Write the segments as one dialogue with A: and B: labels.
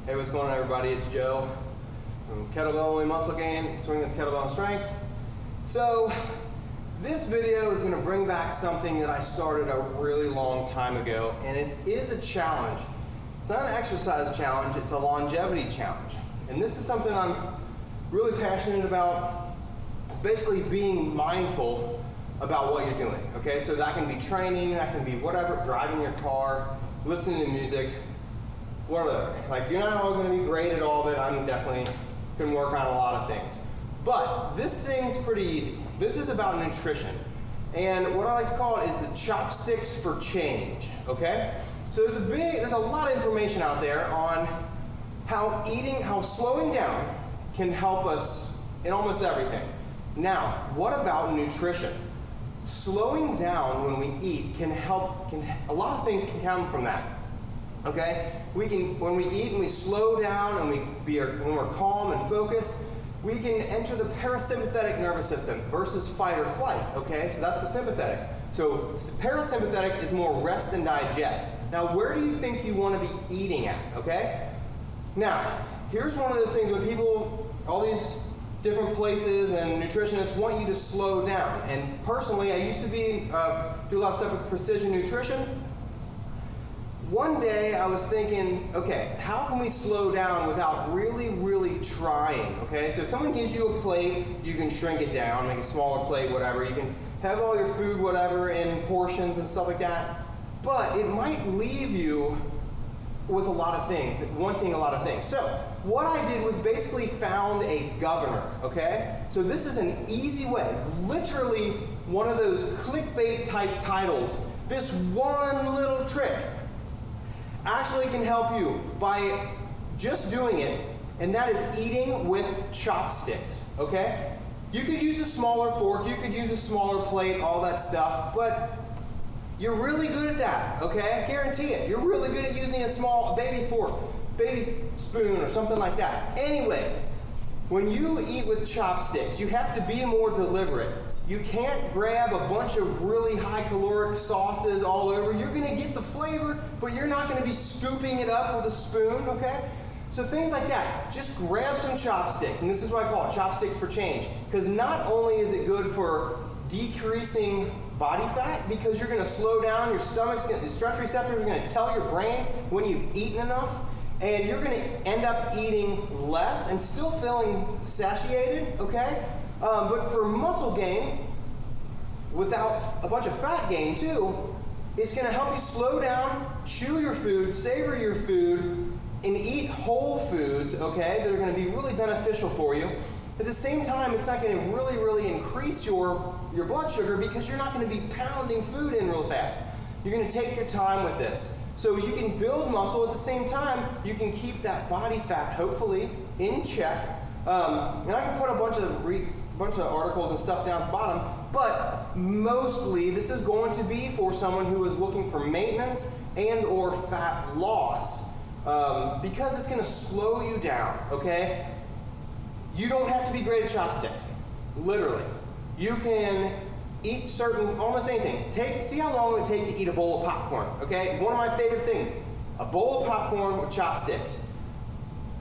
A: Hey, what's going on, everybody? It's Joe from Kettlebell Only Muscle Gain, Swing This Kettlebell and Strength. So, this video is going to bring back something that I started a really long time ago, and it is a challenge. It's not an exercise challenge, it's a longevity challenge. And this is something I'm really passionate about. It's basically being mindful about what you're doing, okay? So that can be training, that can be whatever, driving your car, listening to music, whatever. Like, you're not all gonna be great at all of it. I'm definitely can work on a lot of things. But this thing's pretty easy. This is about nutrition. And what I like to call it is the chopsticks for change, okay? So there's a lot of information out there on how slowing down can help us in almost everything. Now, what about nutrition? Slowing down when we eat can help, a lot of things can come from that. Okay? When we eat and we slow down and when we're calm and focused, we can enter the parasympathetic nervous system versus fight or flight, okay? So that's the sympathetic. So parasympathetic is more rest and digest. Now, where do you think you want to be eating at, okay? Now, here's one of those things when people, all these different places and nutritionists want you to slow down. And personally, I used to do a lot of stuff with precision nutrition. One day I was thinking, okay, how can we slow down without really trying, okay? So if someone gives you a plate, you can shrink it down, make a smaller plate, whatever. You can have all your food, whatever, in portions and stuff like that. But it might leave you with a lot of things, wanting a lot of things. So what I did was basically found a governor, okay? So this is an easy way, literally one of those clickbait type titles. This one little trick actually can help you by just doing it, and that is eating with chopsticks, okay? You could use a smaller fork, you could use a smaller plate, all that stuff, but you're really good at that, okay? I guarantee it. You're really good at using a small baby fork, baby spoon, or something like that. Anyway, when you eat with chopsticks, you have to be more deliberate. You can't grab a bunch of really high caloric sauces all over. You're gonna get the flavor, but you're not gonna be scooping it up with a spoon, okay? So things like that, just grab some chopsticks, and this is what I call it, chopsticks for change. Because not only is it good for decreasing body fat, because you're gonna slow down, your stretch receptors are gonna tell your brain when you've eaten enough, and you're gonna end up eating less and still feeling satiated, okay? But for muscle gain, without a bunch of fat gain too, it's gonna help you slow down, chew your food, savor your food, and eat whole foods, okay, that are gonna be really beneficial for you. At the same time, it's not gonna really increase your blood sugar because you're not gonna be pounding food in real fast. You're gonna take your time with this. So you can build muscle at the same time, you can keep that body fat, hopefully, in check. And I can put a bunch of articles and stuff down at the bottom, but mostly this is going to be for someone who is looking for maintenance and or fat loss, because it's gonna slow you down, okay? You don't have to be great at chopsticks, literally. You can eat almost anything. See how long it would take to eat a bowl of popcorn, okay? One of my favorite things, a bowl of popcorn with chopsticks.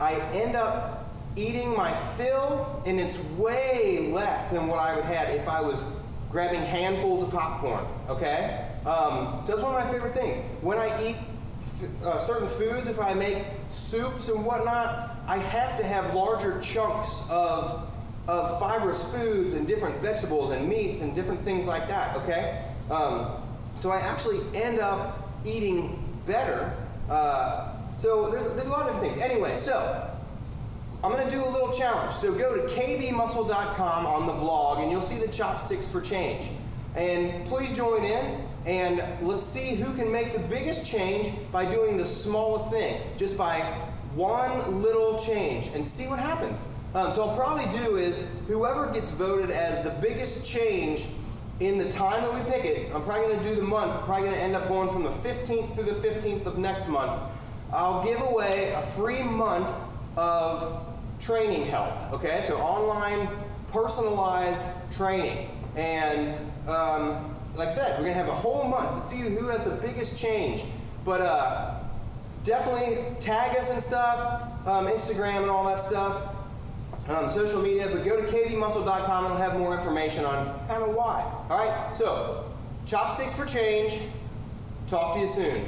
A: I end up eating my fill, and it's way less than what I would have if I was grabbing handfuls of popcorn, okay? So that's one of my favorite things. When I eat certain foods, if I make soups and whatnot, I have to have larger chunks of fibrous foods and different vegetables and meats and different things like that, okay? So I actually end up eating better. So there's a lot of different things. Anyway, so I'm gonna do a little challenge. So go to kbmuscle.com on the blog and you'll see the chopsticks for change. And please join in and let's see who can make the biggest change by doing the smallest thing, just by one little change, and see what happens. So I'll probably do is whoever gets voted as the biggest change in the time that we pick it, I'm probably gonna do the month, I'm probably gonna end up going from the 15th through the 15th of next month. I'll give away a free month of training help, okay? So online, personalized training. And like I said, we're gonna have a whole month to see who has the biggest change. But definitely tag us and stuff, Instagram and all that stuff, social media, but go to kvmuscle.com and it'll have more information on kind of why. All right, so chopsticks for change. Talk to you soon.